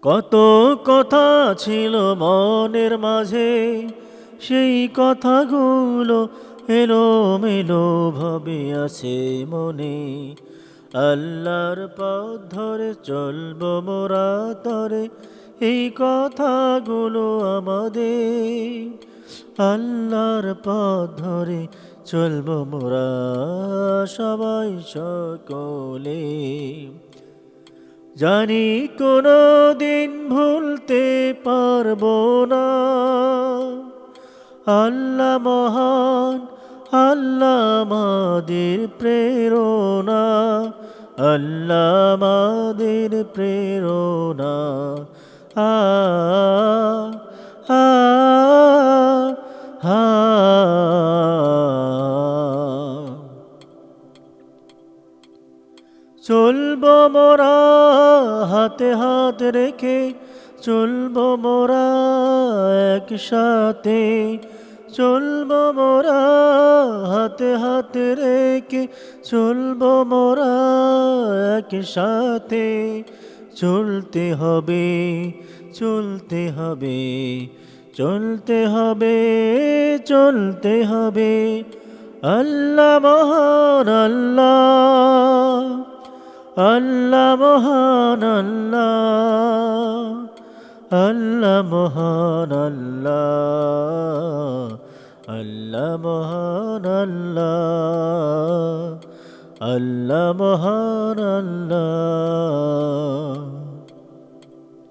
কত কথা ছিল মনের মাঝে, সেই কথাগুলো এলোমেলো ভাবে আছে মনে। আল্লাহর পথ ধরে চলবো মোরা তরে, এই কথাগুলো আমাদের। আল্লাহর পথ ধরে চলবো মোরা সবাই সকলে। জানি কোনো দিন ভুলতে পারবো না, আল্লাহ মহান, আল্লাহ আমাদের প্রেরণা, আল্লাহ আমাদের প্রেরণা। আ আ আ চলবো মোরা হাতে হাত রেখে, চলবো মোরা একসাথে। চলবো মোরা হাতে হাত রেখে, চলবো মোরা একসাথে। চলতে হবে, চলতে হবে, চলতে হবে, চলতে হবে। আল্লাহ মহান, আল্লাহ আল্লাহ মহান, আল্লাহ আল্লাহ মহান, আল্লাহ আল্লাহ মহান, আল্লাহ আল্লাহ মহান, আল্লাহ।